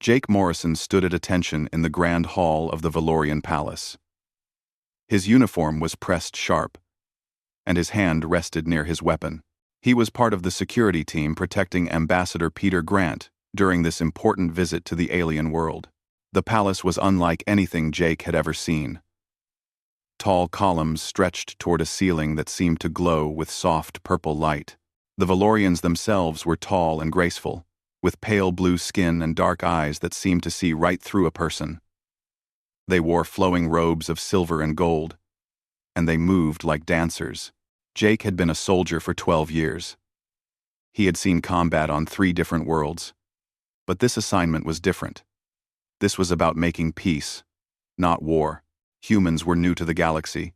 Jake Morrison stood at attention in the grand hall of the Valorian Palace. His uniform was pressed sharp, and his hand rested near his weapon. He was part of the security team protecting Ambassador Peter Grant during this important visit to the alien world. The palace was unlike anything Jake had ever seen. Tall columns stretched toward a ceiling that seemed to glow with soft purple light. The Valorians themselves were tall and graceful, with pale blue skin and dark eyes that seemed to see right through a person. They wore flowing robes of silver and gold, and they moved like dancers. Jake had been a soldier for 12 years. He had seen combat on 3 different worlds, but this assignment was different. This was about making peace, not war. Humans were new to the galaxy,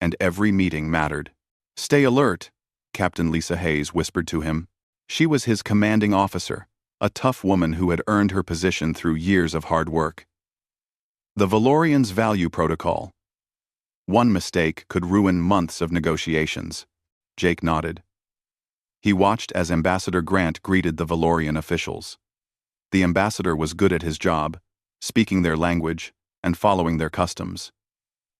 and every meeting mattered. "Stay alert," Captain Lisa Hayes whispered to him. She was his commanding officer, a tough woman who had earned her position through years of hard work. The Valorians' value protocol. One mistake could ruin months of negotiations. Jake nodded. He watched as Ambassador Grant greeted the Valorian officials. The ambassador was good at his job, speaking their language and following their customs.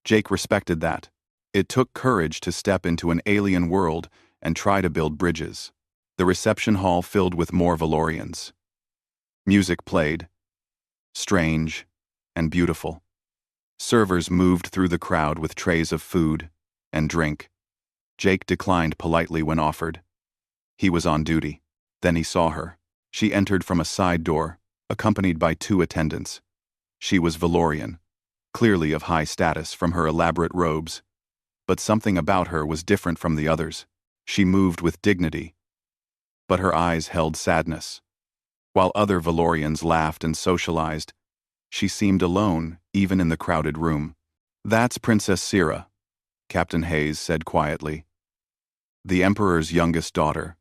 Jake respected that. It took courage to step into an alien world and try to build bridges. The reception hall filled with more Valorians. Music played, strange and beautiful. Servers moved through the crowd with trays of food and drink. Jake declined politely when offered. He was on duty. Then he saw her. She entered from a side door, accompanied by 2 attendants. She was Valorian, clearly of high status from her elaborate robes, but something about her was different from the others. She moved with dignity, but her eyes held sadness. While other Valorians laughed and socialized, she seemed alone, even in the crowded room. "That's Princess Sira," Captain Hayes said quietly. "The Emperor's youngest daughter.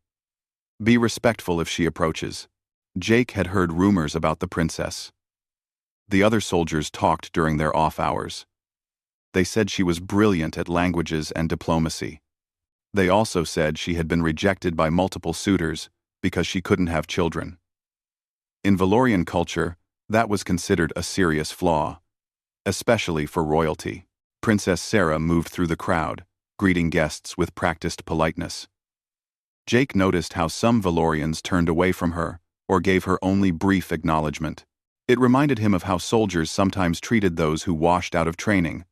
Be respectful if she approaches." Jake had heard rumors about the princess. The other soldiers talked during their off hours. They said she was brilliant at languages and diplomacy. They also said she had been rejected by multiple suitors because she couldn't have children. In Valorian culture, that was considered a serious flaw, especially for royalty. Princess Sarah moved through the crowd, greeting guests with practiced politeness. Jake noticed how some Valorians turned away from her or gave her only brief acknowledgement. It reminded him of how soldiers sometimes treated those who washed out of training.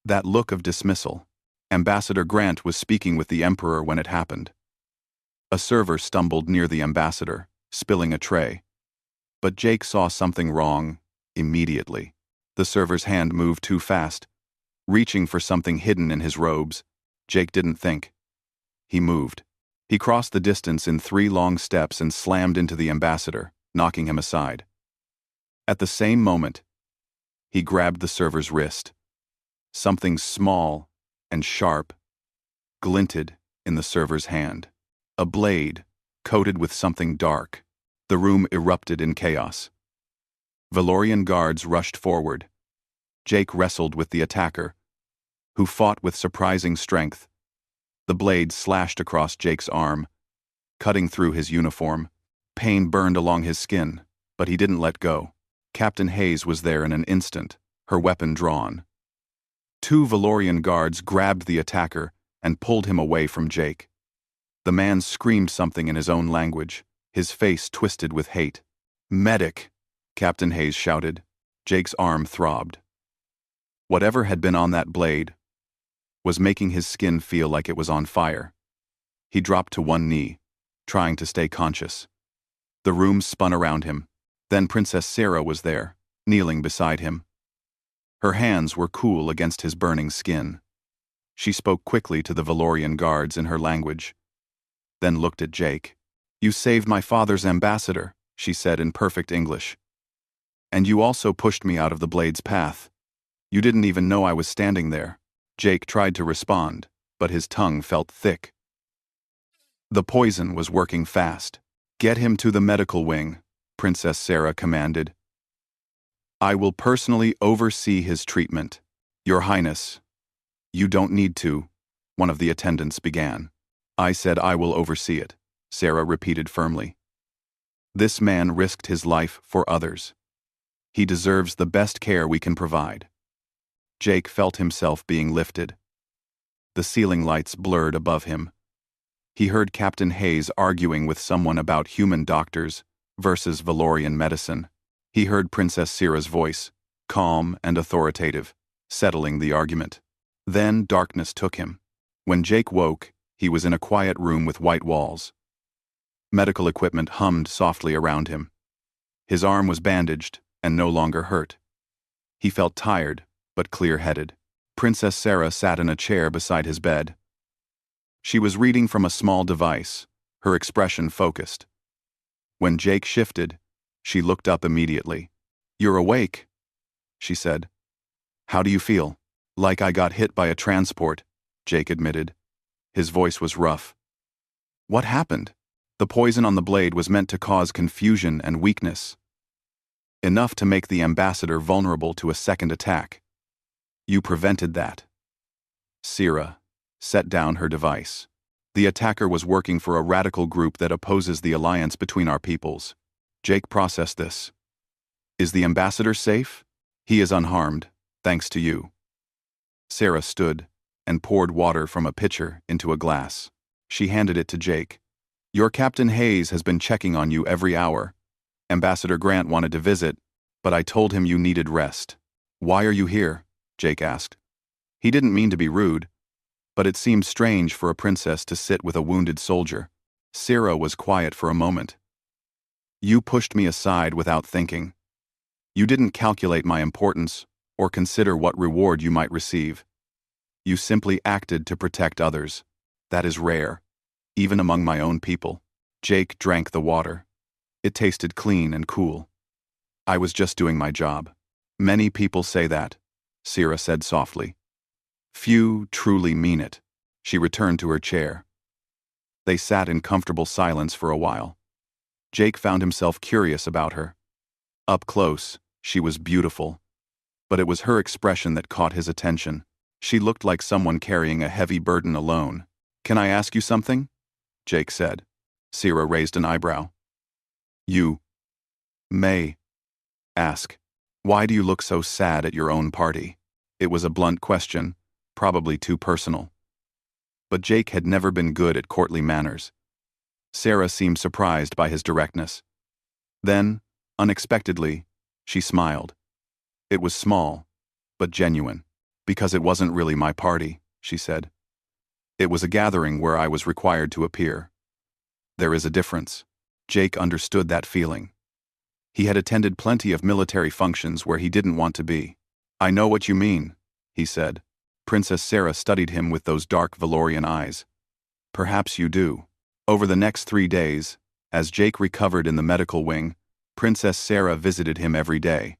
That look of dismissal. Ambassador Grant was speaking with the Emperor when it happened. A server stumbled near the ambassador, spilling a tray. But Jake saw something wrong immediately. The server's hand moved too fast, reaching for something hidden in his robes. Jake didn't think. He moved. He crossed the distance in 3 long steps and slammed into the ambassador, knocking him aside. At the same moment, he grabbed the server's wrist. Something small and sharp glinted in the server's hand. A blade, coated with something dark. The room erupted in chaos. Valorian guards rushed forward. Jake wrestled with the attacker, who fought with surprising strength. The blade slashed across Jake's arm, cutting through his uniform. Pain burned along his skin, but he didn't let go. Captain Hayes was there in an instant, her weapon drawn. 2 Valorian guards grabbed the attacker and pulled him away from Jake. The man screamed something in his own language, his face twisted with hate. "Medic!" Captain Hayes shouted. Jake's arm throbbed. Whatever had been on that blade was making his skin feel like it was on fire. He dropped to one knee, trying to stay conscious. The room spun around him. Then Princess Sarah was there, kneeling beside him. Her hands were cool against his burning skin. She spoke quickly to the Valorian guards in her language, then looked at Jake. "You saved my father's ambassador," she said in perfect English. "And you also pushed me out of the blade's path. You didn't even know I was standing there." Jake tried to respond, but his tongue felt thick. The poison was working fast. "Get him to the medical wing," Princess Sarah commanded. "I will personally oversee his treatment." "Your Highness, you don't need to," one of the attendants began. "I said I will oversee it," Sarah repeated firmly. This man risked his life for others. He deserves the best care we can provide. Jake felt himself being lifted. The ceiling lights blurred above him. He heard Captain Hayes arguing with someone about human doctors versus Valorian medicine. He heard Princess Syrah's voice, calm and authoritative, settling the argument. Then darkness took him. When Jake woke, he was in a quiet room with white walls. Medical equipment hummed softly around him. His arm was bandaged and no longer hurt. He felt tired, but clear-headed. Princess Syrah sat in a chair beside his bed. She was reading from a small device, her expression focused. When Jake shifted, she looked up immediately. "You're awake," she said. "How do you feel?" "Like I got hit by a transport," Jake admitted. His voice was rough. "What happened?" "The poison on the blade was meant to cause confusion and weakness. Enough to make the ambassador vulnerable to a second attack. You prevented that." Syrah set down her device. "The attacker was working for a radical group that opposes the alliance between our peoples." Jake processed this. "Is the ambassador safe?" "He is unharmed, thanks to you." Syrah stood and poured water from a pitcher into a glass. She handed it to Jake. "Your Captain Hayes has been checking on you every hour. Ambassador Grant wanted to visit, but I told him you needed rest." "Why are you here?" Jake asked. He didn't mean to be rude, but it seemed strange for a princess to sit with a wounded soldier. Syrah was quiet for a moment. "You pushed me aside without thinking. You didn't calculate my importance or consider what reward you might receive. You simply acted to protect others. That is rare, even among my own people." Jake drank the water. It tasted clean and cool. "I was just doing my job." "Many people say that," Syrah said softly. "Few truly mean it." She returned to her chair. They sat in comfortable silence for a while. Jake found himself curious about her. Up close, she was beautiful, but it was her expression that caught his attention. She looked like someone carrying a heavy burden alone. "Can I ask you something?" Jake said. Syrah raised an eyebrow. "You may ask. Why do you look so sad at your own party?" It was a blunt question, probably too personal. But Jake had never been good at courtly manners. Syrah seemed surprised by his directness. Then, unexpectedly, she smiled. It was small, but genuine. "Because it wasn't really my party," she said. "It was a gathering where I was required to appear." There is a difference. Jake understood that feeling. He had attended plenty of military functions where he didn't want to be. "I know what you mean," he said. Princess Syrah studied him with those dark Valorian eyes. "Perhaps you do." Over the next 3 days, as Jake recovered in the medical wing, Princess Syrah visited him every day.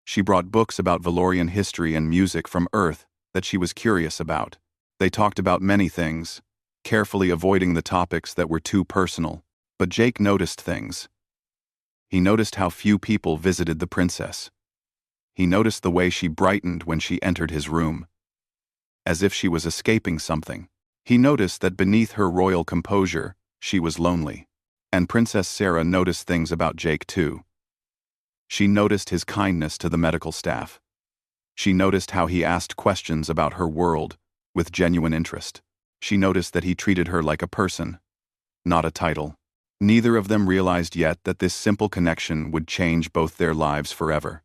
She brought books about Valorian history and music from Earth that she was curious about. They talked about many things, carefully avoiding the topics that were too personal. But Jake noticed things. He noticed how few people visited the princess. He noticed the way she brightened when she entered his room, as if she was escaping something. He noticed that beneath her royal composure, she was lonely. And Princess Syrah noticed things about Jake too. She noticed his kindness to the medical staff. She noticed how he asked questions about her world with genuine interest. She noticed that he treated her like a person, not a title. Neither of them realized yet that this simple connection would change both their lives forever.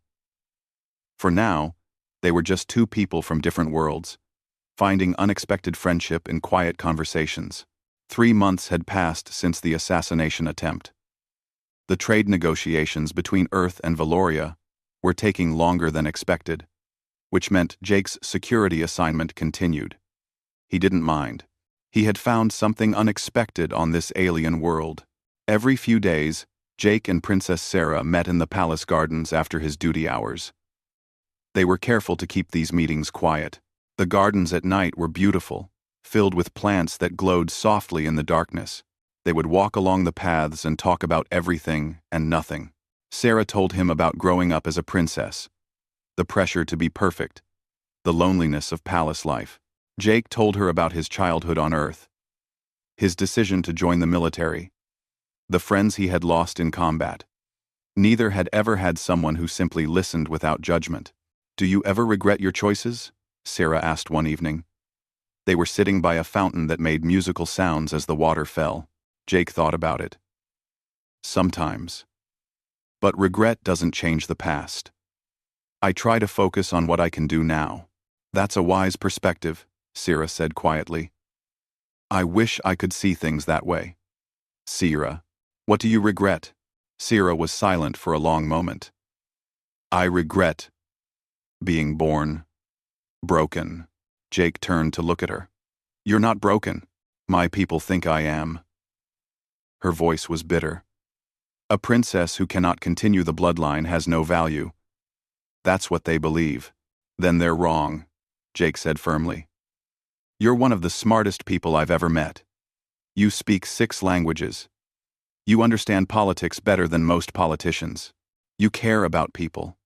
For now, they were just two people from different worlds, finding unexpected friendship in quiet conversations. 3 months had passed since the assassination attempt. The trade negotiations between Earth and Valoria were taking longer than expected, which meant Jake's security assignment continued. He didn't mind. He had found something unexpected on this alien world. Every few days, Jake and Princess Syrah met in the palace gardens after his duty hours. They were careful to keep these meetings quiet. The gardens at night were beautiful, filled with plants that glowed softly in the darkness. They would walk along the paths and talk about everything and nothing. Syrah told him about growing up as a princess, the pressure to be perfect, the loneliness of palace life. Jake told her about his childhood on Earth, his decision to join the military, the friends he had lost in combat. Neither had ever had someone who simply listened without judgment. "Do you ever regret your choices?" Sarah asked one evening. They were sitting by a fountain that made musical sounds as the water fell. Jake thought about it. "Sometimes. But regret doesn't change the past. I try to focus on what I can do now." "That's a wise perspective," Sarah said quietly. "I wish I could see things that way." "Sarah, what do you regret?" Sarah was silent for a long moment. "I regret being born broken." Jake turned to look at her. "You're not broken. My people think I am." Her voice was bitter. "A princess who cannot continue the bloodline has no value. That's what they believe." "Then they're wrong," Jake said firmly. "You're one of the smartest people I've ever met. You speak 6 languages. You understand politics better than most politicians. You care about people.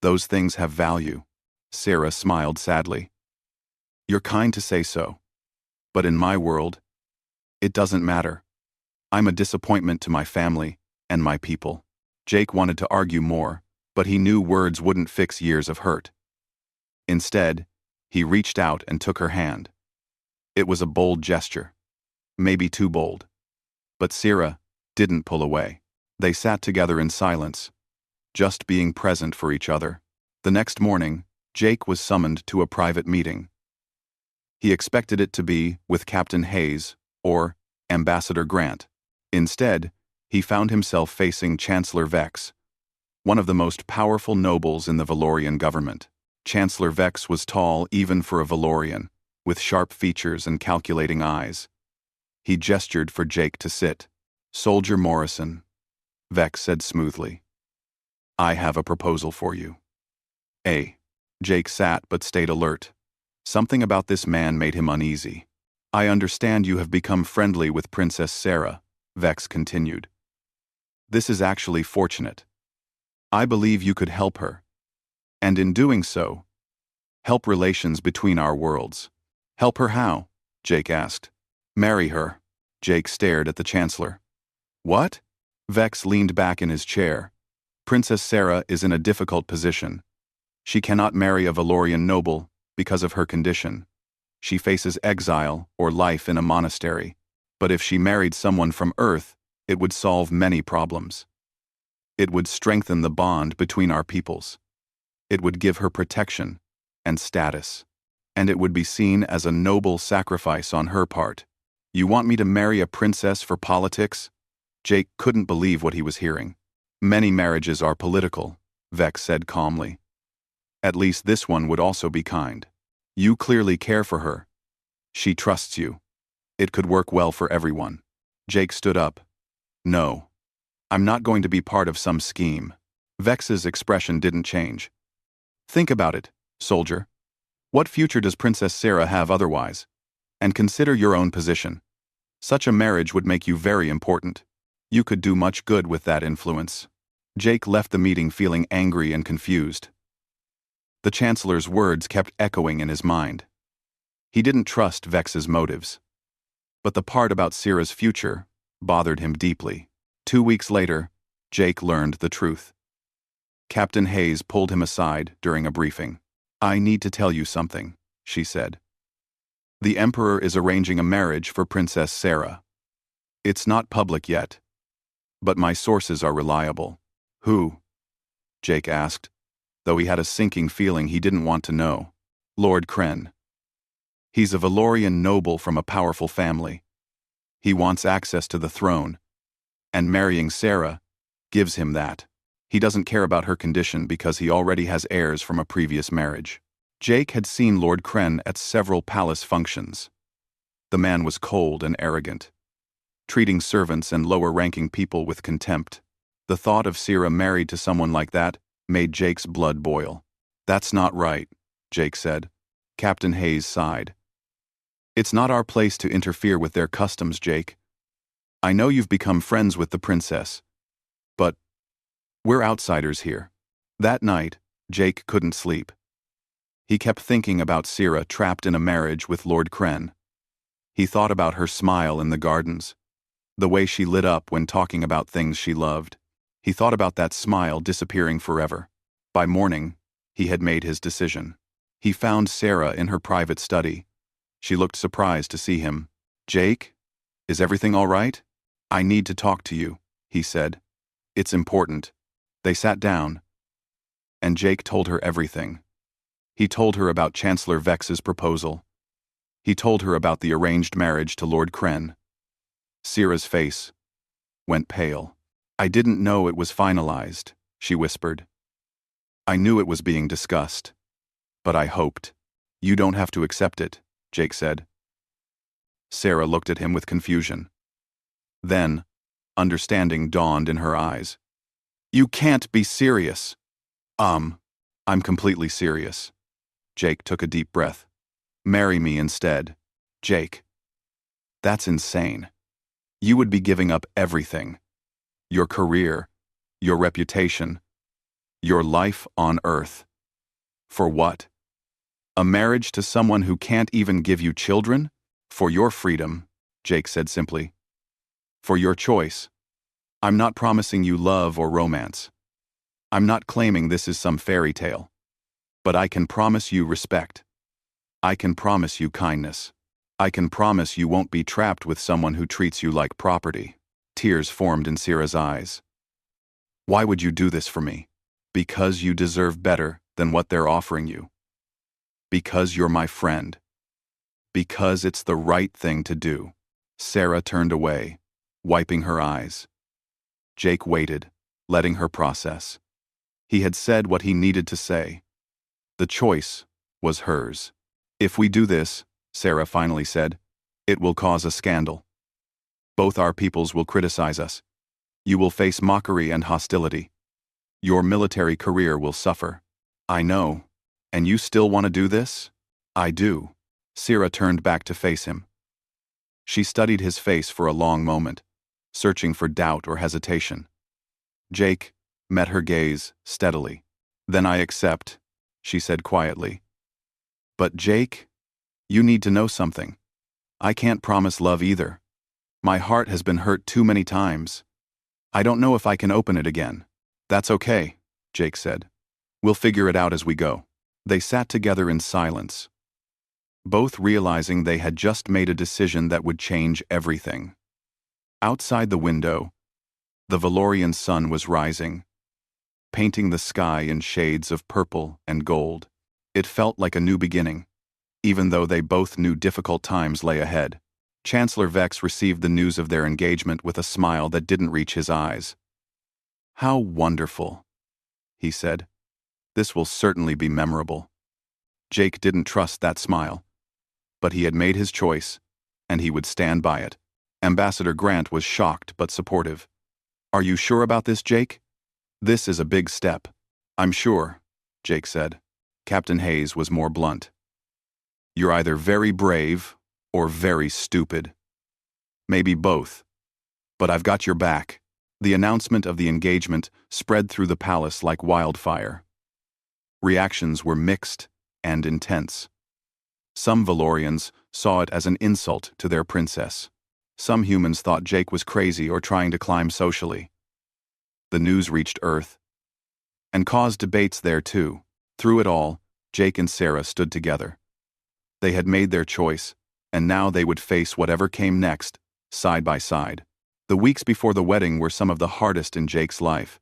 Those things have value." Sarah smiled sadly. "You're kind to say so. But in my world, it doesn't matter. I'm a disappointment to my family and my people." Jake wanted to argue more, but he knew words wouldn't fix years of hurt. Instead, he reached out and took her hand. It was a bold gesture. Maybe too bold. But Sarah didn't pull away. They sat together in silence, just being present for each other. The next morning, Jake was summoned to a private meeting. He expected it to be with Captain Hayes or Ambassador Grant. Instead, he found himself facing Chancellor Vex, one of the most powerful nobles in the Valorian government. Chancellor Vex was tall even for a Valorian, with sharp features and calculating eyes. He gestured for Jake to sit. "Soldier Morrison," Vex said smoothly. "I have a proposal for you." Jake sat but stayed alert. Something about this man made him uneasy. "I understand you have become friendly with Princess Sarah," Vex continued. "This is actually fortunate. I believe you could help her. And in doing so, help relations between our worlds." "Help her how?" Jake asked. "Marry her." Jake stared at the Chancellor. "What?" Vex leaned back in his chair. "Princess Sarah is in a difficult position. She cannot marry a Valorian noble because of her condition. She faces exile or life in a monastery. But if she married someone from Earth, it would solve many problems. It would strengthen the bond between our peoples. It would give her protection and status. And it would be seen as a noble sacrifice on her part." "You want me to marry a princess for politics?" Jake couldn't believe what he was hearing. "Many marriages are political," Vex said calmly. "At least this one would also be kind. You clearly care for her. She trusts you. It could work well for everyone." Jake stood up. "No. I'm not going to be part of some scheme." Vex's expression didn't change. "Think about it, soldier. What future does Princess Sarah have otherwise? And consider your own position. Such a marriage would make you very important. You could do much good with that influence." Jake left the meeting feeling angry and confused. The Chancellor's words kept echoing in his mind. He didn't trust Vex's motives. But the part about Sarah's future bothered him deeply. 2 weeks later, Jake learned the truth. Captain Hayes pulled him aside during a briefing. "I need to tell you something," she said. "The Emperor is arranging a marriage for Princess Sarah. It's not public yet, but my sources are reliable." "Who?" Jake asked, though he had a sinking feeling he didn't want to know. "Lord Kren. He's a Valorian noble from a powerful family. He wants access to the throne, and marrying Sarah gives him that. He doesn't care about her condition because he already has heirs from a previous marriage." Jake had seen Lord Kren at several palace functions. The man was cold and arrogant, treating servants and lower-ranking people with contempt. The thought of Sarah married to someone like that made Jake's blood boil. "That's not right," Jake said. Captain Hayes sighed. "It's not our place to interfere with their customs, Jake. I know you've become friends with the princess, but we're outsiders here." That night, Jake couldn't sleep. He kept thinking about Sarah trapped in a marriage with Lord Kren. He thought about her smile in the gardens, the way she lit up when talking about things she loved. He thought about that smile disappearing forever. By morning, he had made his decision. He found Sarah in her private study. She looked surprised to see him. "Jake? Is everything all right? I need to talk to you," he said. "It's important." They sat down, and Jake told her everything. He told her about Chancellor Vex's proposal. He told her about the arranged marriage to Lord Kren. Syrah's face went pale. "I didn't know it was finalized," she whispered. "I knew it was being discussed, but I hoped." "You don't have to accept it," Jake said. Sarah looked at him with confusion. Then, understanding dawned in her eyes. "You can't be serious." I'm completely serious." Jake took a deep breath. "Marry me instead." "Jake. That's insane. You would be giving up everything. Your career, your reputation, your life on Earth. For what? A marriage to someone who can't even give you children? For your freedom," Jake said simply. "For your choice. I'm not promising you love or romance. I'm not claiming this is some fairy tale. But I can promise you respect. I can promise you kindness. I can promise you won't be trapped with someone who treats you like property." Tears formed in Syrah's eyes. "Why would you do this for me?" "Because you deserve better than what they're offering you. Because you're my friend. Because it's the right thing to do." Sarah turned away, wiping her eyes. Jake waited, letting her process. He had said what he needed to say. The choice was hers. "If we do this," Sarah finally said, "it will cause a scandal. Both our peoples will criticize us. You will face mockery and hostility. Your military career will suffer." "I know. And you still want to do this?" "I do." Syrah turned back to face him. She studied his face for a long moment, searching for doubt or hesitation. Jake met her gaze steadily. "Then I accept," she said quietly. "But Jake, you need to know something. I can't promise love either. My heart has been hurt too many times. I don't know if I can open it again." "That's okay," Jake said. "We'll figure it out as we go." They sat together in silence, both realizing they had just made a decision that would change everything. Outside the window, the Valorian sun was rising, painting the sky in shades of purple and gold. It felt like a new beginning, even though they both knew difficult times lay ahead. Chancellor Vex received the news of their engagement with a smile that didn't reach his eyes. "How wonderful," he said. "This will certainly be memorable." Jake didn't trust that smile, but he had made his choice, and he would stand by it. Ambassador Grant was shocked but supportive. "Are you sure about this, Jake? This is a big step." "I'm sure," Jake said. Captain Hayes was more blunt. "You're either very brave or very stupid. Maybe both. But I've got your back." The announcement of the engagement spread through the palace like wildfire. Reactions were mixed and intense. Some Valorians saw it as an insult to their princess. Some humans thought Jake was crazy or trying to climb socially. The news reached Earth and caused debates there too. Through it all, Jake and Sarah stood together. They had made their choice, and now they would face whatever came next, side by side. The weeks before the wedding were some of the hardest in Jake's life.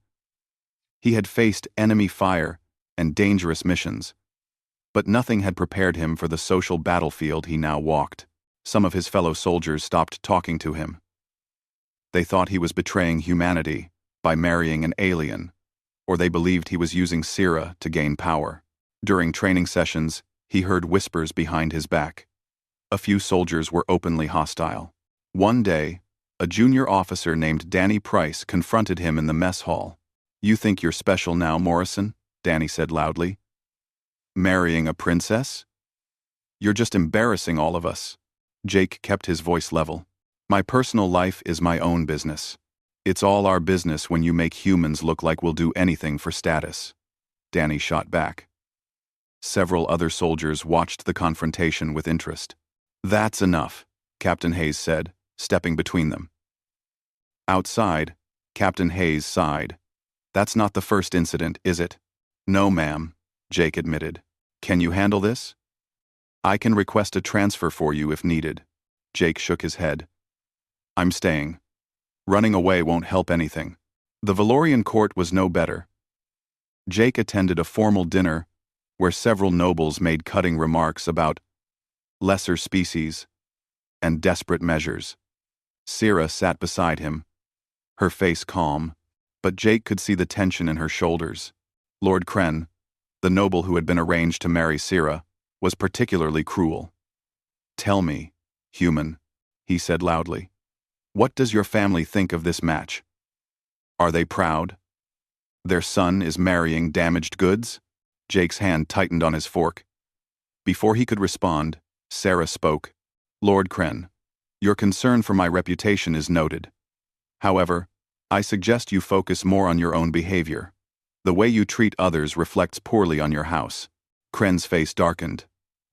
He had faced enemy fire and dangerous missions, but nothing had prepared him for the social battlefield he now walked. Some of his fellow soldiers stopped talking to him. They thought he was betraying humanity by marrying an alien, or they believed he was using Syrah to gain power. During training sessions, he heard whispers behind his back. A few soldiers were openly hostile. One day, a junior officer named Danny Price confronted him in the mess hall. "You think you're special now, Morrison?" Danny said loudly. "Marrying a princess? You're just embarrassing all of us." Jake kept his voice level. "My personal life is my own business. It's all our business when you make humans look like we'll do anything for status." Danny shot back. Several other soldiers watched the confrontation with interest. "That's enough," Captain Hayes said, stepping between them. Outside, Captain Hayes sighed. That's not the first incident, is it? No, ma'am, Jake admitted. Can you handle this? I can request a transfer for you if needed. Jake shook his head. I'm staying. Running away won't help anything. The Valorian court was no better. Jake attended a formal dinner where several nobles made cutting remarks about lesser species and desperate measures. Sira sat beside him, her face calm, but Jake could see the tension in her shoulders. Lord Kren, the noble who had been arranged to marry Sira, was particularly cruel. Tell me, human, he said loudly, what does your family think of this match? Are they proud? Their son is marrying damaged goods? Jake's hand tightened on his fork. Before he could respond, Sarah spoke. Lord Kren, your concern for my reputation is noted. However, I suggest you focus more on your own behavior. The way you treat others reflects poorly on your house. Kren's face darkened,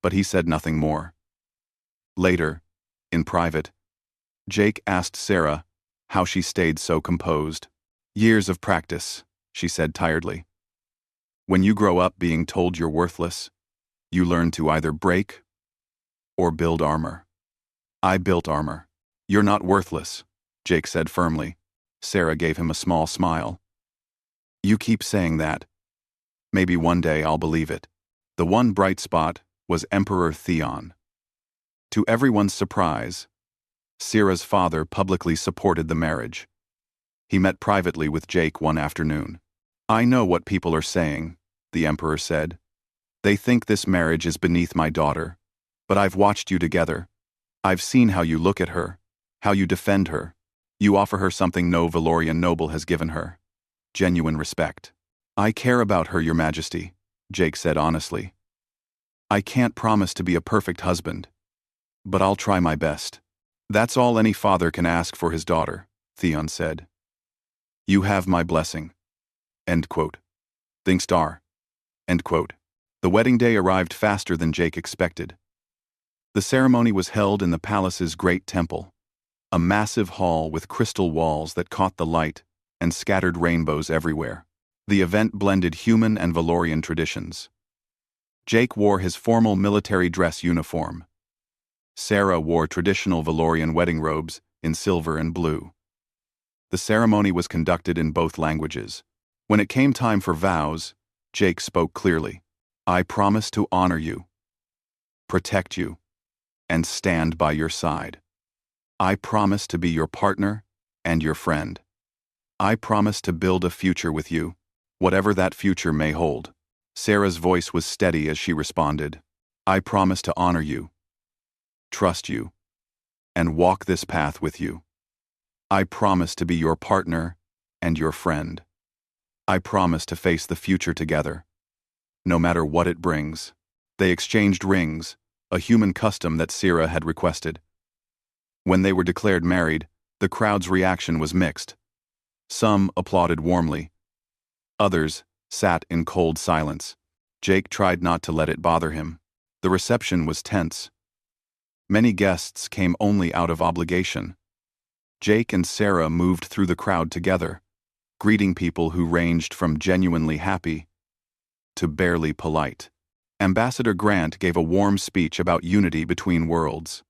but he said nothing more. Later, in private, Jake asked Sarah how she stayed so composed. Years of practice, she said tiredly. When you grow up being told you're worthless, you learn to either break or build armor. I built armor. You're not worthless, Jake said firmly. Sarah gave him a small smile. You keep saying that. Maybe one day I'll believe it. The one bright spot was Emperor Theon. To everyone's surprise, Sira's father publicly supported the marriage. He met privately with Jake one afternoon. I know what people are saying, the Emperor said. They think this marriage is beneath my daughter, but I've watched you together. I've seen how you look at her, how you defend her. You offer her something no Valorian noble has given her. Genuine respect. I care about her, Your Majesty, Jake said honestly. I can't promise to be a perfect husband, but I'll try my best. That's all any father can ask for his daughter, Theon said. You have my blessing. End quote. Think star. End quote. The wedding day arrived faster than Jake expected. The ceremony was held in the palace's great temple, a massive hall with crystal walls that caught the light and scattered rainbows everywhere. The event blended human and Valorian traditions. Jake wore his formal military dress uniform. Sarah wore traditional Valorian wedding robes in silver and blue. The ceremony was conducted in both languages. When it came time for vows, Jake spoke clearly. I promise to honor you, protect you, and stand by your side. I promise to be your partner and your friend. I promise to build a future with you, whatever that future may hold. Sarah's voice was steady as she responded. I promise to honor you, trust you, and walk this path with you. I promise to be your partner and your friend. I promise to face the future together, no matter what it brings. They exchanged rings, a human custom that Sira had requested. When they were declared married, the crowd's reaction was mixed. Some applauded warmly. Others sat in cold silence. Jake tried not to let it bother him. The reception was tense. Many guests came only out of obligation. Jake and Sarah moved through the crowd together, greeting people who ranged from genuinely happy to barely polite. Ambassador Grant gave a warm speech about unity between worlds.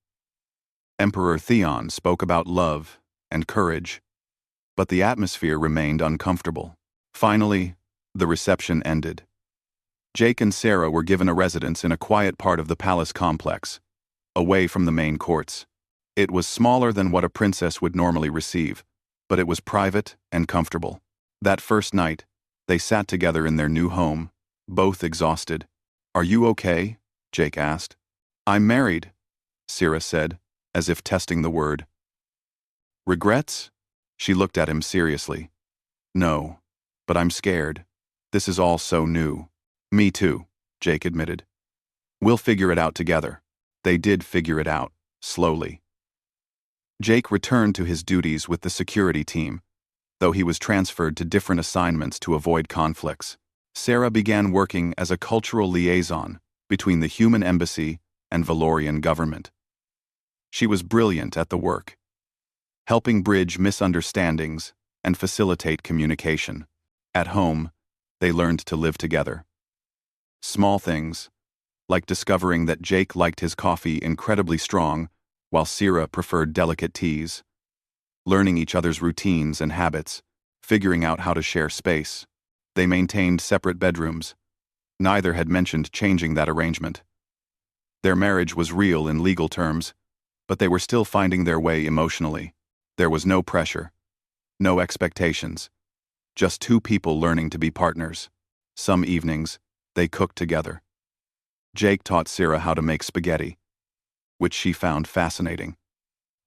Emperor Theon spoke about love and courage, but the atmosphere remained uncomfortable. Finally, the reception ended. Jake and Sarah were given a residence in a quiet part of the palace complex, away from the main courts. It was smaller than what a princess would normally receive, but it was private and comfortable. That first night, they sat together in their new home, both exhausted. Are you okay? Jake asked. I'm married, Sira said, as if testing the word. Regrets? She looked at him seriously. No, but I'm scared. This is all so new. Me too, Jake admitted. We'll figure it out together. They did figure it out, slowly. Jake returned to his duties with the security team, though he was transferred to different assignments to avoid conflicts. Sarah began working as a cultural liaison between the human embassy and Valorian government. She was brilliant at the work, helping bridge misunderstandings and facilitate communication. At home, they learned to live together. Small things, like discovering that Jake liked his coffee incredibly strong, while Sierra preferred delicate teas. Learning each other's routines and habits, figuring out how to share space. They maintained separate bedrooms. Neither had mentioned changing that arrangement. Their marriage was real in legal terms, but they were still finding their way emotionally. There was no pressure, no expectations, just two people learning to be partners. Some evenings, they cooked together. Jake taught Sierra how to make spaghetti, which she found fascinating.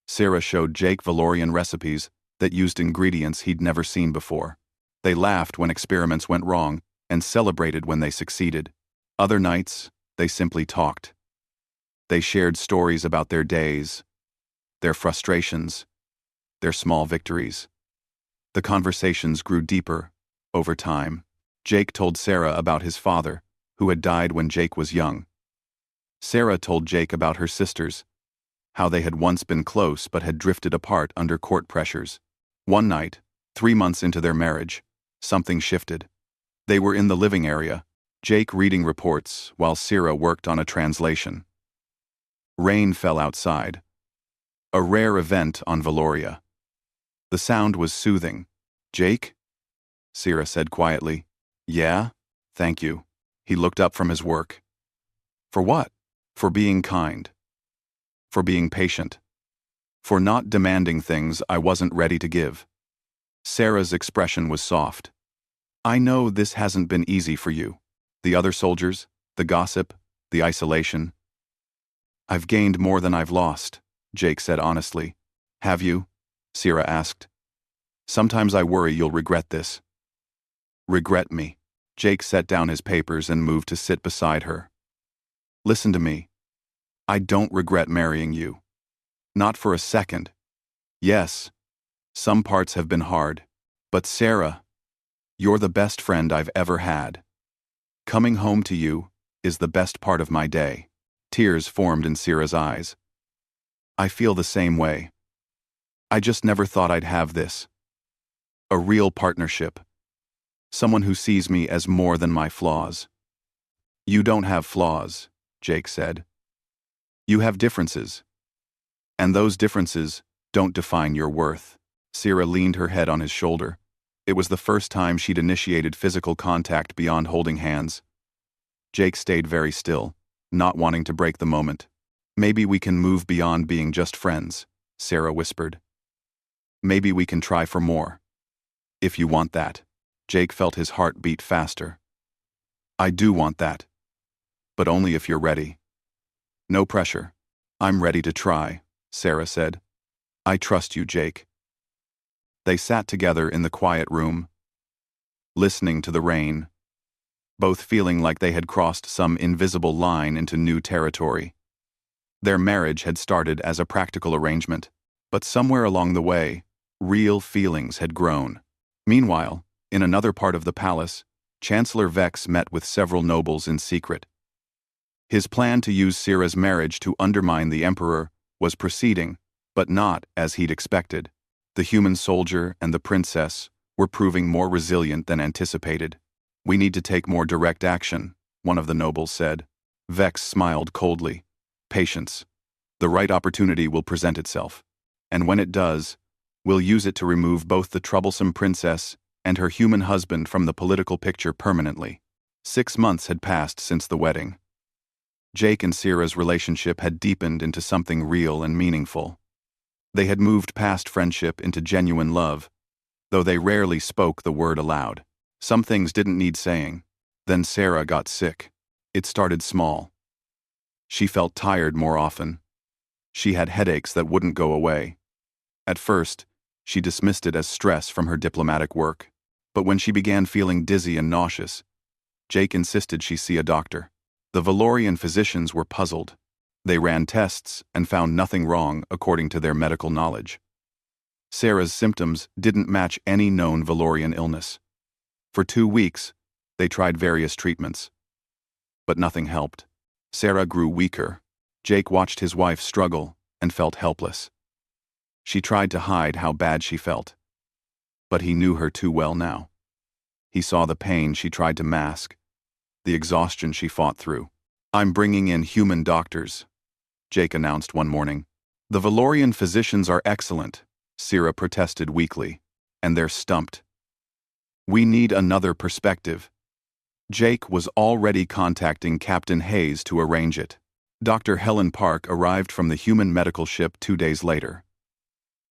Sierra showed Jake Valorian recipes that used ingredients he'd never seen before. They laughed when experiments went wrong and celebrated when they succeeded. Other nights, they simply talked. They shared stories about their days, their frustrations, their small victories. The conversations grew deeper over time. Jake told Sarah about his father, who had died when Jake was young. Sarah told Jake about her sisters, how they had once been close but had drifted apart under court pressures. One night, 3 months into their marriage, something shifted. They were in the living area, Jake reading reports while Sarah worked on a translation. Rain fell outside, a rare event on Valoria. The sound was soothing. "Jake?" Sarah said quietly. "Yeah, thank you." He looked up from his work. "For what?" "For being kind. For being patient. For not demanding things I wasn't ready to give." Sarah's expression was soft. "I know this hasn't been easy for you. The other soldiers, the gossip, the isolation." "I've gained more than I've lost," Jake said honestly. "Have you?" Sarah asked. "Sometimes I worry you'll regret this." "Regret me." Jake set down his papers and moved to sit beside her. "Listen to me. I don't regret marrying you. Not for a second. Yes, some parts have been hard, but Sarah, you're the best friend I've ever had. Coming home to you is the best part of my day." Tears formed in Sarah's eyes. "I feel the same way. I just never thought I'd have this. A real partnership. Someone who sees me as more than my flaws." "You don't have flaws," Jake said. "You have differences. And those differences don't define your worth." Sarah leaned her head on his shoulder. It was the first time she'd initiated physical contact beyond holding hands. Jake stayed very still, not wanting to break the moment. "Maybe we can move beyond being just friends," Sarah whispered. "Maybe we can try for more. If you want that." Jake felt his heart beat faster. "I do want that. But only if you're ready." "No pressure. I'm ready to try," Sarah said. "I trust you, Jake." They sat together in the quiet room, listening to the rain, both feeling like they had crossed some invisible line into new territory. Their marriage had started as a practical arrangement, but somewhere along the way, real feelings had grown. Meanwhile, in another part of the palace, Chancellor Vex met with several nobles in secret. His plan to use Sierra's marriage to undermine the Emperor was proceeding, but not as he'd expected. The human soldier and the princess were proving more resilient than anticipated. "We need to take more direct action," one of the nobles said. Vex smiled coldly. "Patience. The right opportunity will present itself. And when it does, we'll use it to remove both the troublesome princess and her human husband from the political picture permanently." 6 months had passed since the wedding. Jake and Sierra's relationship had deepened into something real and meaningful. They had moved past friendship into genuine love, though they rarely spoke the word aloud. Some things didn't need saying. Then Sarah got sick. It started small. She felt tired more often. She had headaches that wouldn't go away. At first, she dismissed it as stress from her diplomatic work. But when she began feeling dizzy and nauseous, Jake insisted she see a doctor. The Valorian physicians were puzzled. They ran tests and found nothing wrong according to their medical knowledge. Sarah's symptoms didn't match any known Valorian illness. For 2 weeks, they tried various treatments. But nothing helped. Sarah grew weaker. Jake watched his wife struggle and felt helpless. She tried to hide how bad she felt. But he knew her too well now. He saw the pain she tried to mask, the exhaustion she fought through. "I'm bringing in human doctors," Jake announced one morning. "The Valorian physicians are excellent," Sira protested weakly, "and they're stumped. We need another perspective." Jake was already contacting Captain Hayes to arrange it. Dr. Helen Park arrived from the human medical ship 2 days later.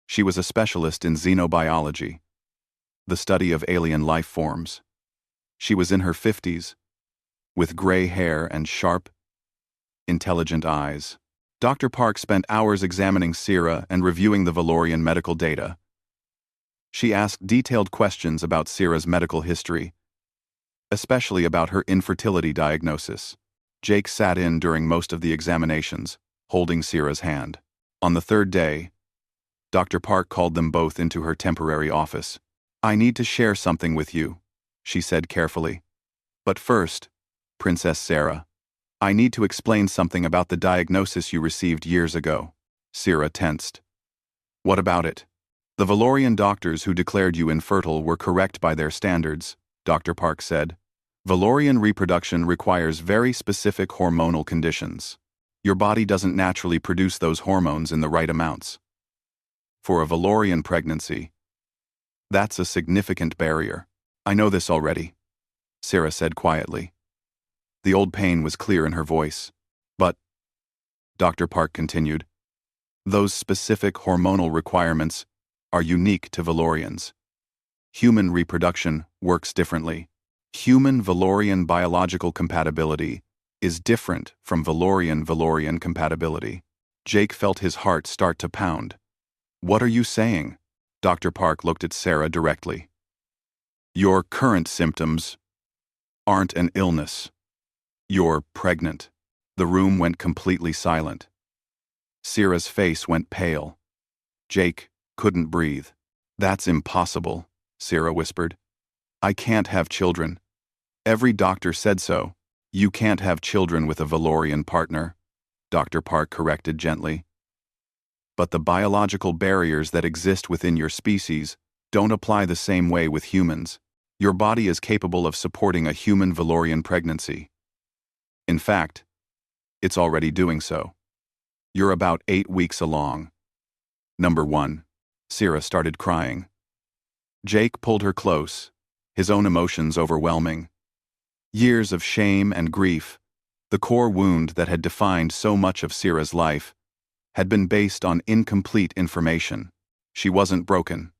She was a specialist in xenobiology, the study of alien life forms. She was in her 50s, with gray hair and sharp, intelligent eyes. Dr. Park spent hours examining Sira and reviewing the Valorian medical data. She asked detailed questions about Sira's medical history, especially about her infertility diagnosis. Jake sat in during most of the examinations, holding Sira's hand. On the third day, Dr. Park called them both into her temporary office. "I need to share something with you," she said carefully. "But first, Princess Sarah, I need to explain something about the diagnosis you received years ago." Sira tensed. "What about it?" "The Valorian doctors who declared you infertile were correct by their standards," Dr. Park said. "Valorian reproduction requires very specific hormonal conditions. Your body doesn't naturally produce those hormones in the right amounts. For a Valorian pregnancy, that's a significant barrier." "I know this already," Sira said quietly. The old pain was clear in her voice. "But," Dr. Park continued, "those specific hormonal requirements are unique to Valorians. Human reproduction works differently. Human Valorian biological compatibility is different from Valorian compatibility." Jake felt his heart start to pound. "What are you saying?" Dr. Park looked at Sarah directly. "Your current symptoms aren't an illness. You're pregnant." The room went completely silent. Sira's face went pale. Jake couldn't breathe. "That's impossible," Sira whispered. "I can't have children. Every doctor said so." "You can't have children with a Valorian partner," Dr. Park corrected gently. "But the biological barriers that exist within your species don't apply the same way with humans. Your body is capable of supporting a human Valorian pregnancy. In fact, it's already doing so. You're about 8 weeks along." "Number 1. Sira started crying. Jake pulled her close, his own emotions overwhelming. Years of shame and grief, the core wound that had defined so much of Sira's life, had been based on incomplete information. She wasn't broken.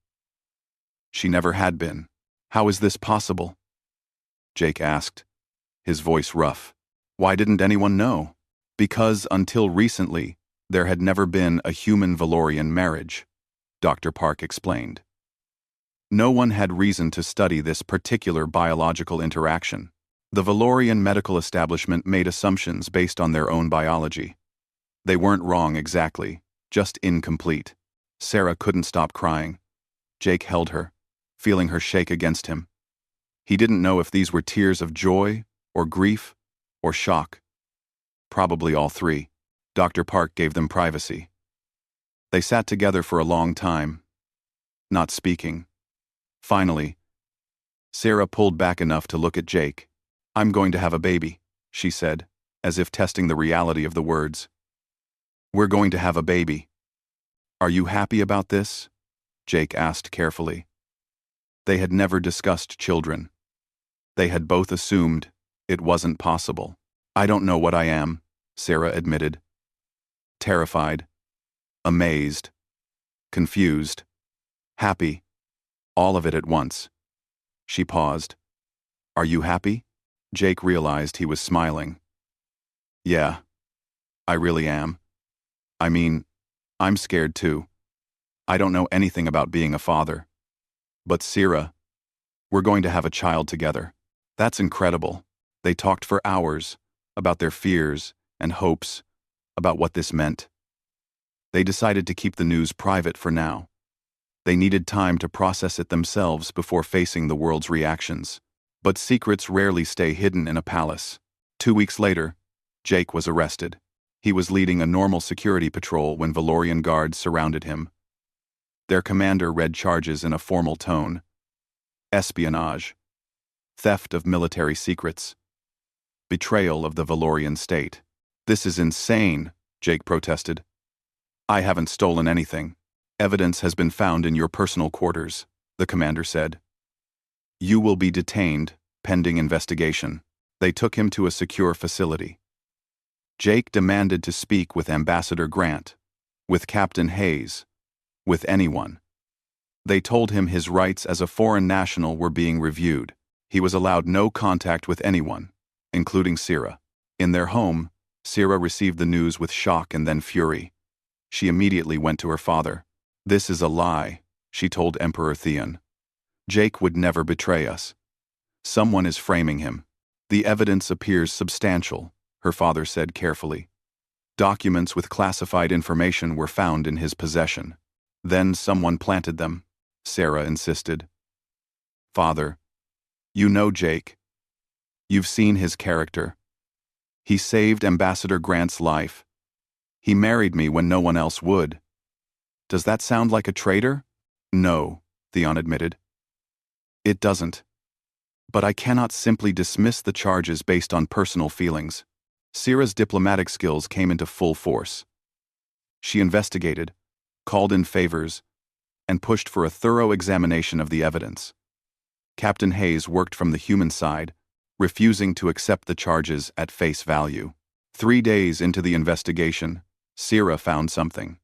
She never had been. "How is this possible?" Jake asked, his voice rough. "Why didn't anyone know?" "Because until recently, there had never been a human Valorian marriage," Dr. Park explained. "No one had reason to study this particular biological interaction. The Valorian medical establishment made assumptions based on their own biology. They weren't wrong exactly, just incomplete." Sarah couldn't stop crying. Jake held her, feeling her shake against him. He didn't know if these were tears of joy, or grief, or shock. Probably all three. Dr. Park gave them privacy. They sat together for a long time, not speaking. Finally, Sarah pulled back enough to look at Jake. "I'm going to have a baby," she said, as if testing the reality of the words. "We're going to have a baby. Are you happy about this?" Jake asked carefully. They had never discussed children. They had both assumed it wasn't possible. "I don't know what I am," Sarah admitted. "Terrified, amazed, confused, happy, all of it at once." She paused. "Are you happy?" Jake realized he was smiling. "Yeah, I really am. I mean, I'm scared too. I don't know anything about being a father. But Sira, we're going to have a child together. That's incredible." They talked for hours about their fears and hopes, about what this meant. They decided to keep the news private for now. They needed time to process it themselves before facing the world's reactions. But secrets rarely stay hidden in a palace. 2 weeks later, Jake was arrested. He was leading a normal security patrol when Valorian guards surrounded him. Their commander read charges in a formal tone. Espionage, theft of military secrets, betrayal of the Valorian state. This is insane, Jake protested. I haven't stolen anything. Evidence has been found in your personal quarters, the commander said. You will be detained, pending investigation. They took him to a secure facility. Jake demanded to speak with Ambassador Grant, with Captain Hayes, with anyone. They told him his rights as a foreign national were being reviewed. He was allowed no contact with anyone, including Sira. In their home, Sira received the news with shock and then fury. She immediately went to her father. This is a lie, she told Emperor Theon. Jake would never betray us. Someone is framing him. The evidence appears substantial, her father said carefully. Documents with classified information were found in his possession. Then someone planted them, Sarah insisted. Father, you know Jake. You've seen his character. He saved Ambassador Grant's life. He married me when no one else would. Does that sound like a traitor? No, Theon admitted. It doesn't. But I cannot simply dismiss the charges based on personal feelings. Sira's diplomatic skills came into full force. She investigated, called in favors, and pushed for a thorough examination of the evidence. Captain Hayes worked from the human side, refusing to accept the charges at face value. 3 days into the investigation, Sira found something.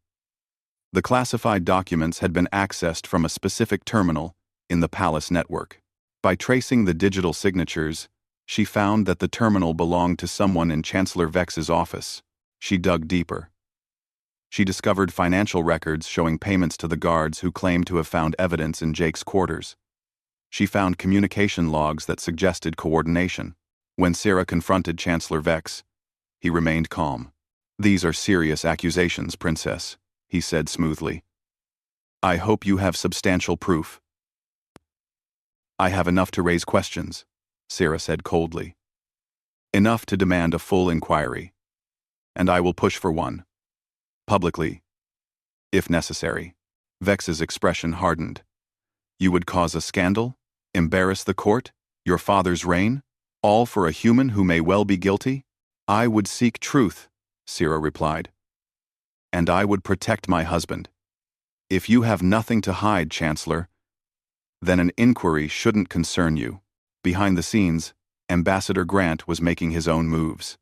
The classified documents had been accessed from a specific terminal in the Palace network. By tracing the digital signatures, she found that the terminal belonged to someone in Chancellor Vex's office. She dug deeper. She discovered financial records showing payments to the guards who claimed to have found evidence in Jake's quarters. She found communication logs that suggested coordination. When Sira confronted Chancellor Vex, he remained calm. These are serious accusations, Princess, he said smoothly. I hope you have substantial proof. I have enough to raise questions, Sira said coldly. Enough to demand a full inquiry. And I will push for one. Publicly. If necessary. Vex's expression hardened. You would cause a scandal? Embarrass the court? Your father's reign? All for a human who may well be guilty? I would seek truth, Sira replied. And I would protect my husband. If you have nothing to hide, Chancellor, then an inquiry shouldn't concern you. Behind the scenes, Ambassador Grant was making his own moves.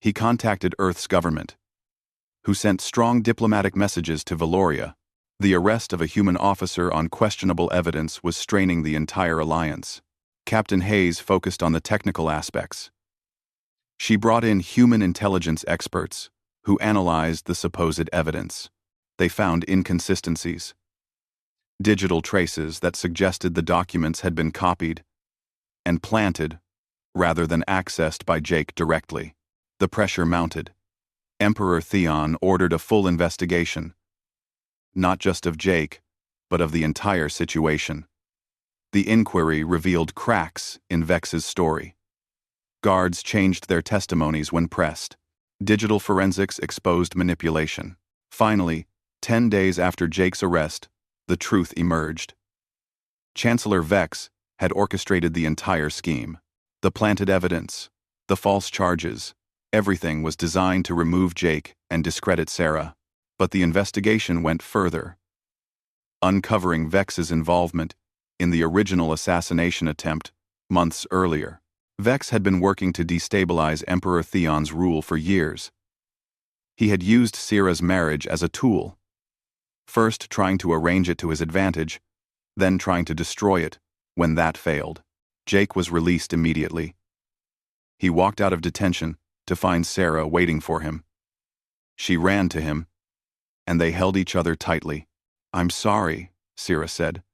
He contacted Earth's government, who sent strong diplomatic messages to Valoria. The arrest of a human officer on questionable evidence was straining the entire alliance. Captain Hayes focused on the technical aspects. She brought in human intelligence experts, who analyzed the supposed evidence. They found inconsistencies. Digital traces that suggested the documents had been copied and planted, rather than accessed by Jake directly. The pressure mounted. Emperor Theon ordered a full investigation, not just of Jake, but of the entire situation. The inquiry revealed cracks in Vex's story. Guards changed their testimonies when pressed. Digital forensics exposed manipulation. Finally, 10 days after Jake's arrest, the truth emerged. Chancellor Vex had orchestrated the entire scheme. The planted evidence, the false charges, everything was designed to remove Jake and discredit Sarah. But the investigation went further, uncovering Vex's involvement in the original assassination attempt months earlier. Vex had been working to destabilize Emperor Theon's rule for years. He had used Sira's marriage as a tool, first trying to arrange it to his advantage, then trying to destroy it. When that failed, Jake was released immediately. He walked out of detention to find Sarah waiting for him. She ran to him, and they held each other tightly. I'm sorry, Sira said.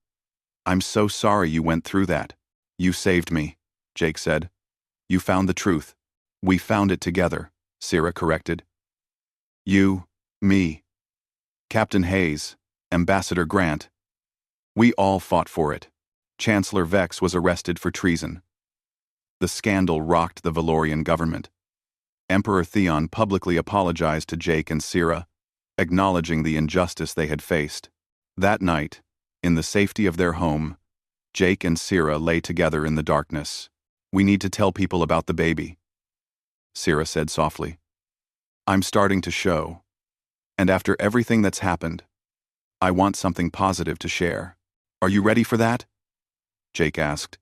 I'm so sorry you went through that. You saved me, Jake said. You found the truth. We found it together, Sira corrected. You, me, Captain Hayes, Ambassador Grant. We all fought for it. Chancellor Vex was arrested for treason. The scandal rocked the Valorian government. Emperor Theon publicly apologized to Jake and Sira, acknowledging the injustice they had faced. That night, in the safety of their home, Jake and Sira lay together in the darkness. "We need to tell people about the baby," Sira said softly. "I'm starting to show. And after everything that's happened, I want something positive to share. Are you ready for that?" Jake asked.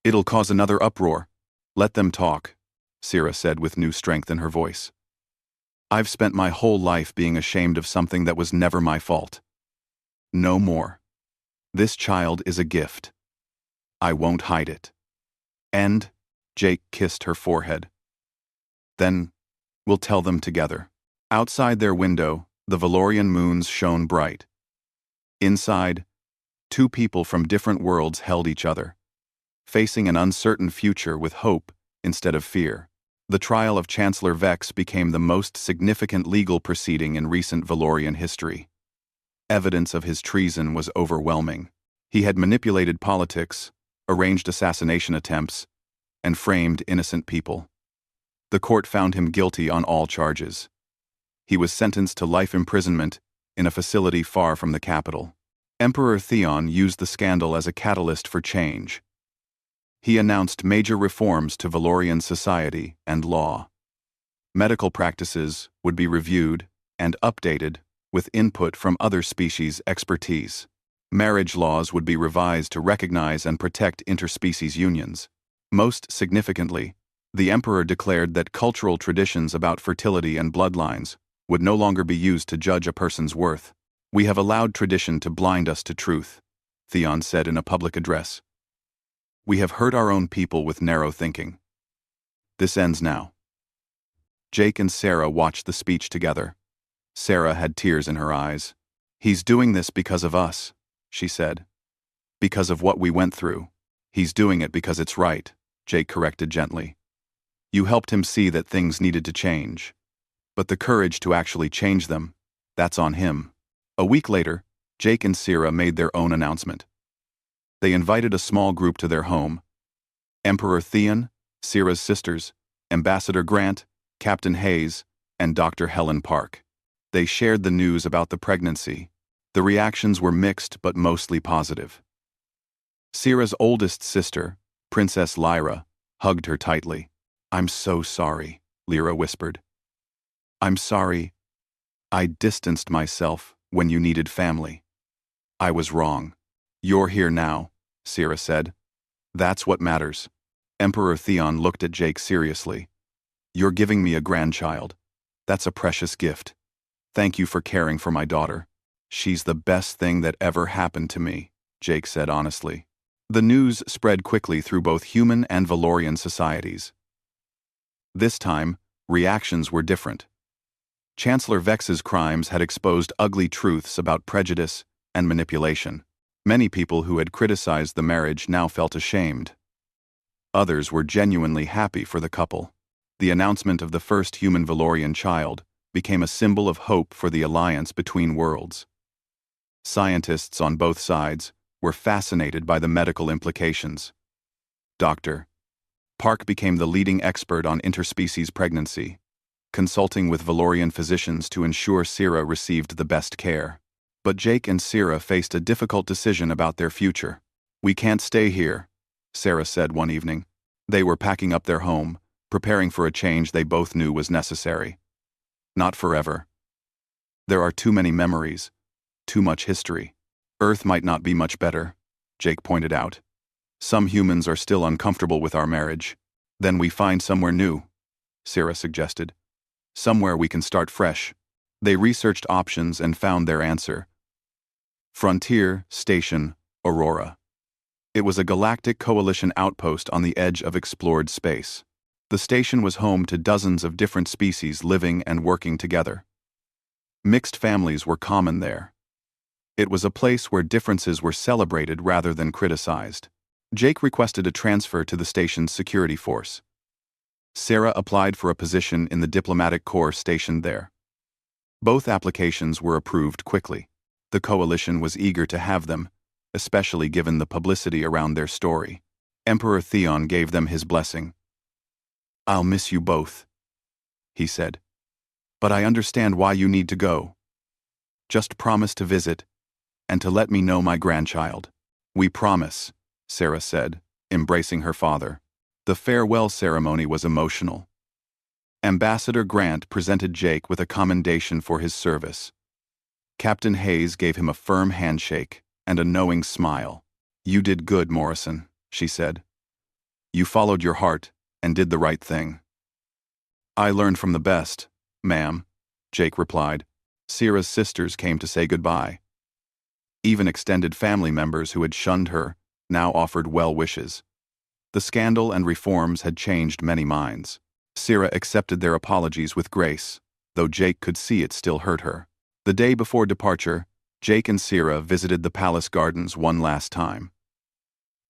"It'll cause another uproar. Let them talk," Sira said with new strength in her voice. "I've spent my whole life being ashamed of something that was never my fault. No more. This child is a gift. I won't hide it. And," Jake kissed her forehead. "Then, we'll tell them together." Outside their window, the Valorian moons shone bright. Inside, two people from different worlds held each other, facing an uncertain future with hope instead of fear. The trial of Chancellor Vex became the most significant legal proceeding in recent Valorian history. Evidence of his treason was overwhelming. He had manipulated politics, arranged assassination attempts, and framed innocent people. The court found him guilty on all charges. He was sentenced to life imprisonment in a facility far from the capital. Emperor Theon used the scandal as a catalyst for change. He announced major reforms to Valorian society and law. Medical practices would be reviewed and updated with input from other species' expertise. Marriage laws would be revised to recognize and protect interspecies unions. Most significantly, the emperor declared that cultural traditions about fertility and bloodlines would no longer be used to judge a person's worth. "We have allowed tradition to blind us to truth," Theon said in a public address. "We have hurt our own people with narrow thinking. This ends now." Jake and Sarah watched the speech together. Sarah had tears in her eyes. "He's doing this because of us," she said. "Because of what we went through. He's doing it because it's right," Jake corrected gently. "You helped him see that things needed to change. But the courage to actually change them, that's on him." A week later, Jake and Sira made their own announcement. They invited a small group to their home: Emperor Theon, Sira's sisters, Ambassador Grant, Captain Hayes, and Dr. Helen Park. They shared the news about the pregnancy. The reactions were mixed but mostly positive. Sira's oldest sister, Princess Lyra, hugged her tightly. "I'm so sorry," Lyra whispered. "I'm sorry. I distanced myself when you needed family. I was wrong. You're here now," Sira said. "That's what matters." Emperor Theon looked at Jake seriously. "You're giving me a grandchild. That's a precious gift. Thank you for caring for my daughter. She's the best thing that ever happened to me," Jake said honestly. The news spread quickly through both human and Valorian societies. This time, reactions were different. Chancellor Vex's crimes had exposed ugly truths about prejudice and manipulation. Many people who had criticized the marriage now felt ashamed. Others were genuinely happy for the couple. The announcement of the first human Valorian child became a symbol of hope for the alliance between worlds. Scientists on both sides were fascinated by the medical implications. Dr. Park became the leading expert on interspecies pregnancy, consulting with Valorian physicians to ensure Sira received the best care. But Jake and Sira faced a difficult decision about their future. "We can't stay here," Sarah said one evening. They were packing up their home, preparing for a change they both knew was necessary. "Not forever. There are too many memories, too much history. Earth might not be much better," Jake pointed out. "Some humans are still uncomfortable with our marriage. Then we find somewhere new," Sira suggested. "Somewhere we can start fresh." They researched options and found their answer: Frontier Station Aurora. It was a galactic coalition outpost on the edge of explored space. The station was home to dozens of different species living and working together. Mixed families were common there. It was a place where differences were celebrated rather than criticized. Jake requested a transfer to the station's security force. Sarah applied for a position in the diplomatic corps stationed there. Both applications were approved quickly. The coalition was eager to have them, especially given the publicity around their story. Emperor Theon gave them his blessing. "I'll miss you both," he said. "But I understand why you need to go. Just promise to visit, and to let me know my grandchild." "We promise," Sarah said, embracing her father. The farewell ceremony was emotional. Ambassador Grant presented Jake with a commendation for his service. Captain Hayes gave him a firm handshake and a knowing smile. "You did good, Morrison," she said. "You followed your heart and did the right thing." "I learned from the best, ma'am," Jake replied. Sarah's sisters came to say goodbye. Even extended family members who had shunned her now offered well wishes. The scandal and reforms had changed many minds. Sarah accepted their apologies with grace, though Jake could see it still hurt her. The day before departure, Jake and Sarah visited the palace gardens one last time.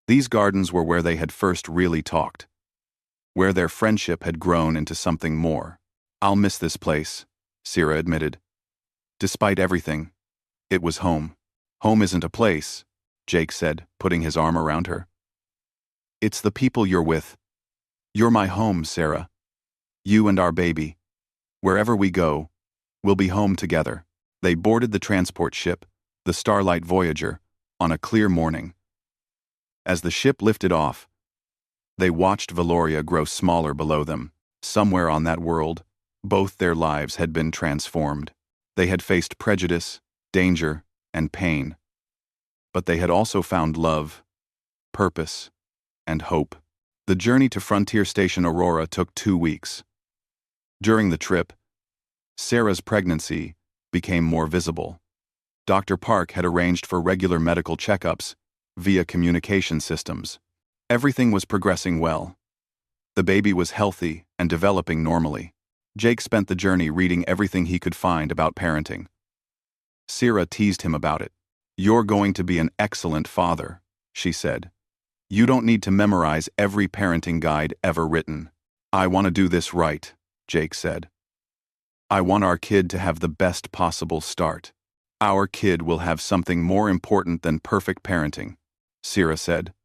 These gardens were where they had first really talked, where their friendship had grown into something more. "I'll miss this place," Sarah admitted. "Despite everything, it was home." "Home isn't a place," Jake said, putting his arm around her. "It's the people you're with. You're my home, Sarah. You and our baby. Wherever we go, we'll be home together." They boarded the transport ship, the Starlight Voyager, on a clear morning. As the ship lifted off, they watched Valoria grow smaller below them. Somewhere on that world, both their lives had been transformed. They had faced prejudice, danger, and pain. But they had also found love, purpose, and hope. The journey to Frontier Station Aurora took 2 weeks. During the trip, Sarah's pregnancy became more visible. Dr. Park had arranged for regular medical checkups via communication systems. Everything was progressing well. The baby was healthy and developing normally. Jake spent the journey reading everything he could find about parenting. Sarah teased him about it. "You're going to be an excellent father," she said. "You don't need to memorize every parenting guide ever written." "I want to do this right," Jake said. "I want our kid to have the best possible start. Our kid will have something more important than perfect parenting," Sarah said.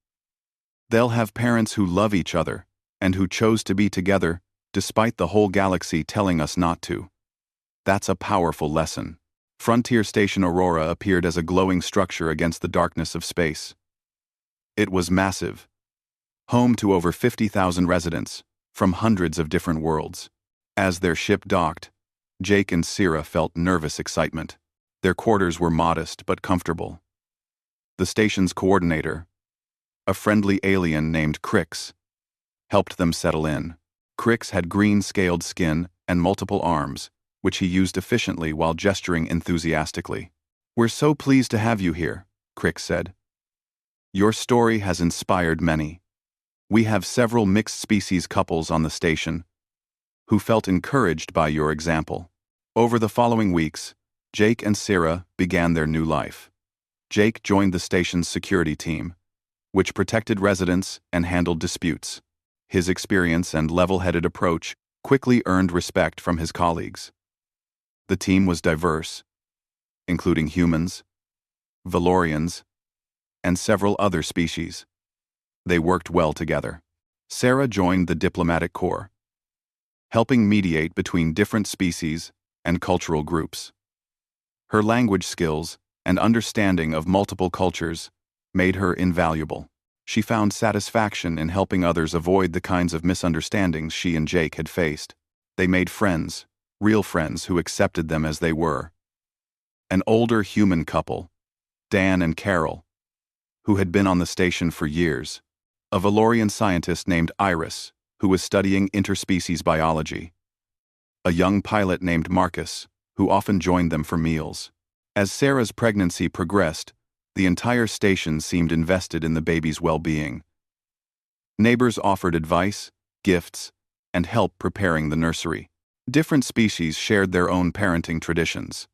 "They'll have parents who love each other and who chose to be together despite the whole galaxy telling us not to. That's a powerful lesson." Frontier Station Aurora appeared as a glowing structure against the darkness of space. It was massive, home to over 50,000 residents from hundreds of different worlds. As their ship docked, Jake and Sarah felt nervous excitement. Their quarters were modest but comfortable. The station's coordinator, a friendly alien named Crix, helped them settle in. Crix had green-scaled skin and multiple arms, which he used efficiently while gesturing enthusiastically. "We're so pleased to have you here," Crix said. "Your story has inspired many. We have several mixed-species couples on the station who felt encouraged by your example." Over the following weeks, Jake and Sarah began their new life. Jake joined the station's security team, which protected residents and handled disputes. His experience and level-headed approach quickly earned respect from his colleagues. The team was diverse, including humans, Valorians, and several other species. They worked well together. Sarah joined the diplomatic corps, helping mediate between different species and cultural groups. Her language skills and understanding of multiple cultures made her invaluable. She found satisfaction in helping others avoid the kinds of misunderstandings she and Jake had faced. They made friends, real friends who accepted them as they were. An older human couple, Dan and Carol, who had been on the station for years, a Valorian scientist named Iris, who was studying interspecies biology, a young pilot named Marcus, who often joined them for meals. As Sarah's pregnancy progressed, the entire station seemed invested in the baby's well-being. Neighbors offered advice, gifts, and help preparing the nursery. Different species shared their own parenting traditions.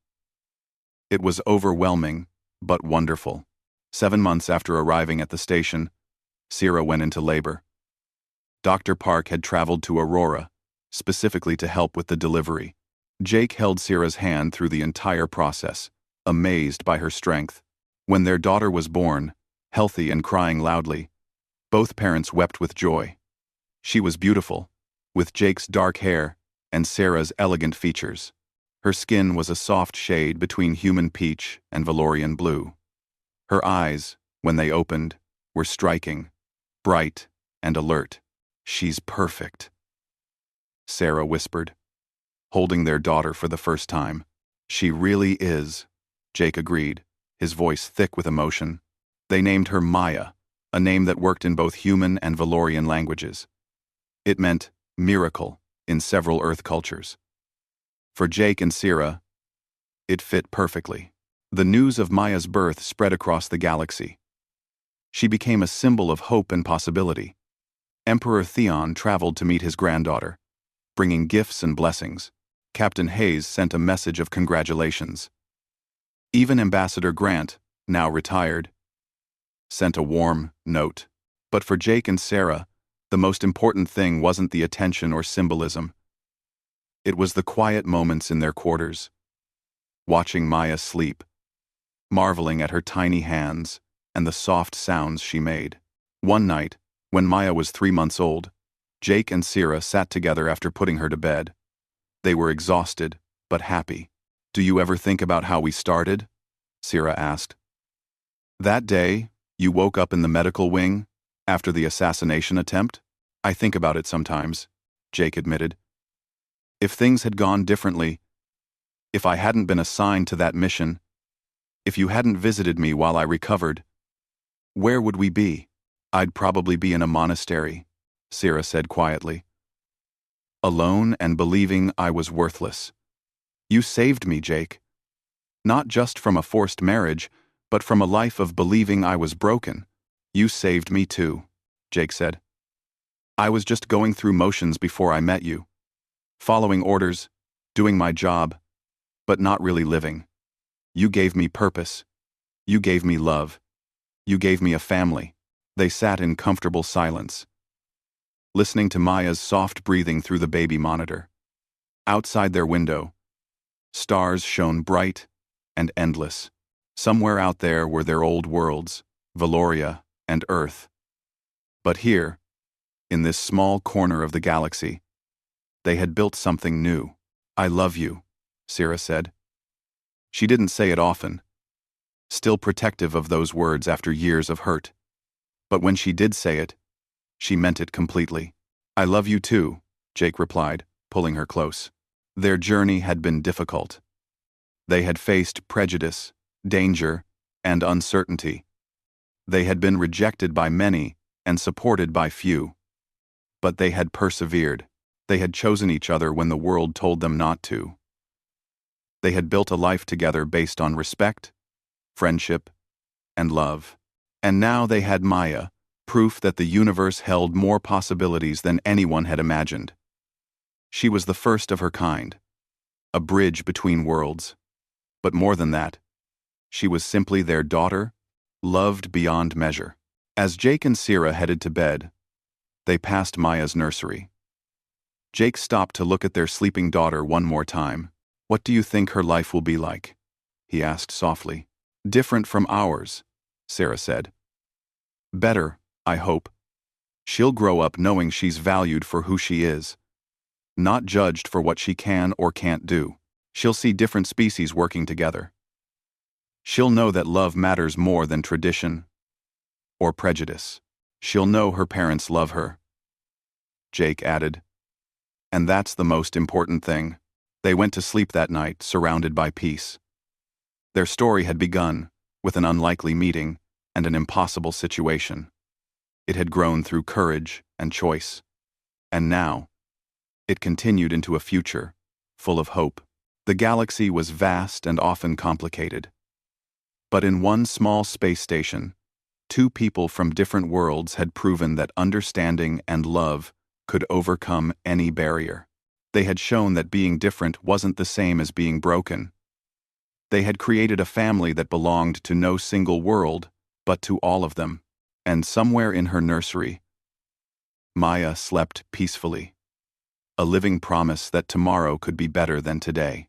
It was overwhelming, but wonderful. 7 months after arriving at the station, Sarah went into labor. Dr. Park had traveled to Aurora, specifically to help with the delivery. Jake held Sarah's hand through the entire process, amazed by her strength. When their daughter was born, healthy and crying loudly, both parents wept with joy. She was beautiful, with Jake's dark hair and Sarah's elegant features. Her skin was a soft shade between human peach and Valorian blue. Her eyes, when they opened, were striking, bright, and alert. "She's perfect," Sarah whispered, holding their daughter for the first time. "She really is," Jake agreed, his voice thick with emotion. They named her Maya, a name that worked in both human and Valorian languages. It meant miracle in several Earth cultures. For Jake and Sarah, it fit perfectly. The news of Maya's birth spread across the galaxy. She became a symbol of hope and possibility. Emperor Theon traveled to meet his granddaughter, bringing gifts and blessings. Captain Hayes sent a message of congratulations. Even Ambassador Grant, now retired, sent a warm note. But for Jake and Sarah, the most important thing wasn't the attention or symbolism. It was the quiet moments in their quarters. Watching Maya sleep, marveling at her tiny hands and the soft sounds she made. One night, when Maya was 3 months old, Jake and Sarah sat together after putting her to bed. They were exhausted, but happy. "Do you ever think about how we started?" Sarah asked. "That day, you woke up in the medical wing after the assassination attempt?" "I think about it sometimes," Jake admitted. "If things had gone differently, if I hadn't been assigned to that mission, if you hadn't visited me while I recovered, where would we be?" "I'd probably be in a monastery," Sarah said quietly. "Alone and believing I was worthless. You saved me, Jake. Not just from a forced marriage, but from a life of believing I was broken." "You saved me too," Jake said. "I was just going through motions before I met you. Following orders, doing my job, but not really living. You gave me purpose. You gave me love. You gave me a family." They sat in comfortable silence, listening to Maya's soft breathing through the baby monitor. Outside their window, stars shone bright and endless. Somewhere out there were their old worlds, Valoria and Earth. But here, in this small corner of the galaxy, they had built something new. "I love you," Sarah said. She didn't say it often, still protective of those words after years of hurt. But when she did say it, she meant it completely. "I love you too," Jake replied, pulling her close. Their journey had been difficult. They had faced prejudice, danger, and uncertainty. They had been rejected by many and supported by few. But they had persevered. They had chosen each other when the world told them not to. They had built a life together based on respect, friendship, and love. And now they had Maya, proof that the universe held more possibilities than anyone had imagined. She was the first of her kind, a bridge between worlds. But more than that, she was simply their daughter, loved beyond measure. As Jake and Sarah headed to bed, they passed Maya's nursery. Jake stopped to look at their sleeping daughter one more time. "What do you think her life will be like?" he asked softly. "Different from ours," Sarah said. "Better, I hope. She'll grow up knowing she's valued for who she is, not judged for what she can or can't do. She'll see different species working together. She'll know that love matters more than tradition or prejudice. She'll know her parents love her," Jake added. "And that's the most important thing." They went to sleep that night, surrounded by peace. Their story had begun with an unlikely meeting and an impossible situation. It had grown through courage and choice. And now, it continued into a future full of hope. The galaxy was vast and often complicated. But in one small space station, two people from different worlds had proven that understanding and love could overcome any barrier. They had shown that being different wasn't the same as being broken. They had created a family that belonged to no single world, but to all of them. And somewhere in her nursery, Maya slept peacefully, a living promise that tomorrow could be better than today.